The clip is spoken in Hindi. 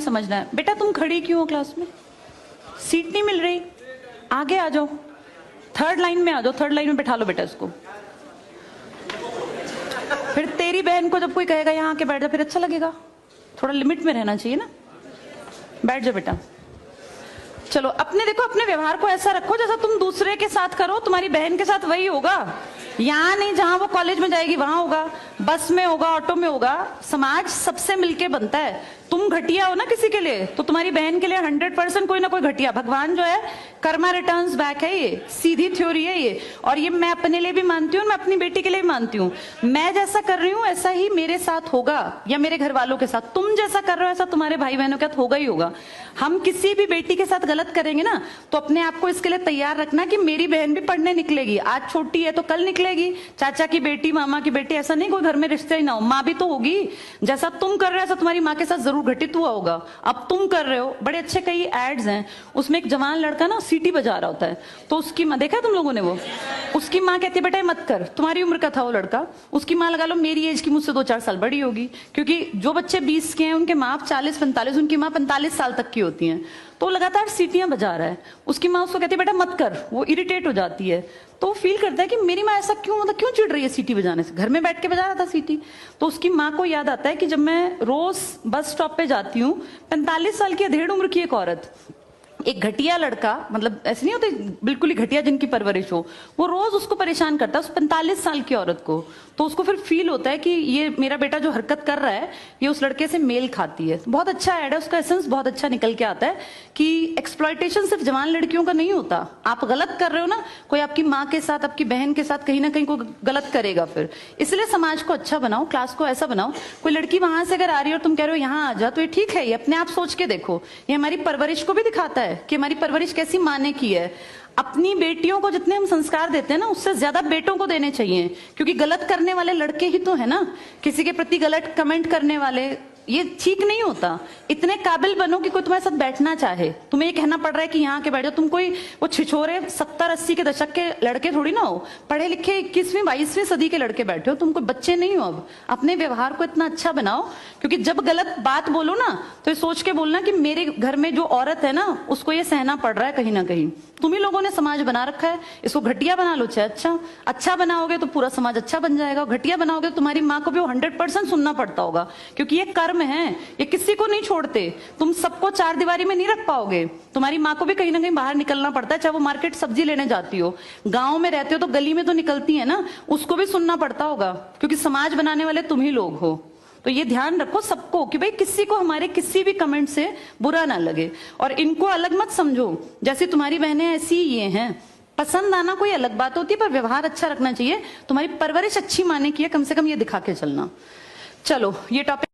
पॉइंट समझना है। बेटा तुम खड़ी क्यों हो क्लास में? सीट नहीं मिल रही, आगे आ जाओ, थर्ड लाइन में आ जाओ, थर्ड लाइन में बैठा लो बेटा इसको। फिर तेरी बहन को जब कोई कहेगा यहाँ आके बैठ जा, फिर अच्छा लगेगा? थोड़ा लिमिट में रहना चाहिए ना। बैठ जाओ बेटा। चलो अपने देखो, अपने व्यवहार को ऐसा रखो जैसा तुम दूसरे के साथ करो, तुम्हारी बहन के साथ वही होगा। यहाँ नहीं, जहां वो कॉलेज में जाएगी वहां होगा, बस में होगा, ऑटो में होगा। समाज सबसे मिलके बनता है। तुम घटिया हो ना किसी के लिए, तो तुम्हारी बहन के लिए 100% कोई ना कोई घटिया। भगवान जो है कर्मा रिटर्न्स बैक है, ये सीधी थ्योरी है ये। और ये मैं अपने लिए भी मानती हूँ, मैं अपनी बेटी के लिए भी मानती हूँ। मैं जैसा कर रही हूँ ऐसा ही मेरे साथ होगा, या मेरे घर वालों के साथ। तुम जैसा कर रहे हो ऐसा तुम्हारे भाई बहनों के साथ होगा ही होगा। हम किसी भी बेटी के साथ गलत करेंगे ना, तो अपने आप को इसके लिए तैयार रखना कि मेरी बहन भी पढ़ने निकलेगी। आज छोटी है तो कल निकलेगी। चाचा की बेटी, मामा की बेटी, ऐसा नहीं कोई घर में रिश्ते ही ना हो, माँ भी तो होगी। जैसा तुम कर रहे हो ऐसा तुम्हारी माँ के साथ जरूर घटित हुआ होगा। अब तुम कर रहे हो, बड़े अच्छे कई एड्स हैं, उसमें एक जवान लड़का ना सीटी बजा रहा होता है, तो उसकी माँ, देखा है तुम लोगों ने वो, उसकी माँ कहती है बेटा मत कर। तुम्हारी उम्र का था वो लड़का, उसकी माँ लगा लो मेरी एज की मुझसे 2-4 साल बड़ी होगी, क्योंकि जो बच्चे 20 के हैं उनके माँ 40-45, उनकी माँ 45 साल तक की होती हैं। तो लगातार सीटियां बजा रहा है, उसकी माँ उसको कहती है बेटा मत कर, वो इरिटेट हो जाती है। तो वो फील करता है कि मेरी माँ ऐसा क्यों, मतलब क्यों चिढ़ रही है सीटी बजाने से, घर में बैठ के बजा रहा था सीटी। तो उसकी माँ को याद आता है कि जब मैं रोज बस स्टॉप पे जाती हूँ, 45 साल की अधेड़ उम्र की एक औरत, एक घटिया लड़का, मतलब ऐसे नहीं होते बिल्कुल ही घटिया जिनकी परवरिश हो, वो रोज उसको परेशान करता है, उस 45 साल की औरत को। तो उसको फिर फील होता है कि ये मेरा बेटा जो हरकत कर रहा है ये उस लड़के से मेल खाती है। बहुत अच्छा ऐड है, उसका एसेंस बहुत अच्छा निकल के आता है कि एक्सप्लॉयटेशन सिर्फ जवान लड़कियों का नहीं होता। आप गलत कर रहे हो ना, कोई आपकी माँ के साथ, आपकी बहन के साथ कहीं ना कहीं कोई गलत करेगा फिर। इसलिए समाज को अच्छा बनाओ, क्लास को ऐसा बनाओ, कोई लड़की वहां से अगर आ रही है और तुम कह रहे हो यहाँ आ जा, तो ये ठीक है, ये अपने आप सोच के देखो, ये हमारी परवरिश को भी दिखाता है कि हमारी परवरिश कैसी माँ ने की है। अपनी बेटियों को जितने हम संस्कार देते हैं ना, उससे ज्यादा बेटों को देने चाहिए, क्योंकि गलत करने वाले लड़के ही तो है ना, किसी के प्रति गलत कमेंट करने वाले। ये ठीक नहीं होता। इतने काबिल बनो कि कोई तुम्हारे साथ बैठना चाहे। तुम्हें ये कहना पड़ रहा है कि यहाँ के बैठ जाओ, तुम कोई वो छिछोरे 70-80 के दशक के लड़के थोड़ी ना हो, पढ़े लिखे 21वीं-22वीं सदी के लड़के बैठे हो, तुम कोई बच्चे नहीं हो। अब अपने व्यवहार को इतना अच्छा बनाओ, क्योंकि जब गलत बात बोलो ना तो ये सोच के बोलना कि मेरे घर में जो औरत है ना उसको ये सहना पड़ रहा है कहीं ना कहीं। तुम ही लोगों ने समाज बना रखा है, इसको घटिया बना लो चाहे अच्छा बनाओगे तो पूरा समाज अच्छा बन जाएगा। घटिया बनाओगे तो तुम्हारी माँ को भी 100% सुनना पड़ता होगा, क्योंकि ये कर्म है, ये किसी को नहीं छोड़ते। तुम सबको 4 दीवारी में नहीं रख पाओगे, तुम्हारी माँ को भी कहीं ना कहीं बाहर निकलना पड़ता है, चाहे वो मार्केट सब्जी लेने जाती हो, गांव में रहते हो तो गली में तो निकलती है ना, उसको भी सुनना पड़ता होगा, क्योंकि समाज बनाने वाले तुम ही लोग हो। तो ये ध्यान रखो सबको कि भाई किसी को हमारे किसी भी कमेंट से बुरा ना लगे, और इनको अलग मत समझो, जैसी तुम्हारी बहनें ऐसी ही ये हैं। पसंद आना कोई अलग बात होती है, पर व्यवहार अच्छा रखना चाहिए। तुम्हारी परवरिश अच्छी माने की है, कम से कम ये दिखा के चलना। चलो ये टॉपिक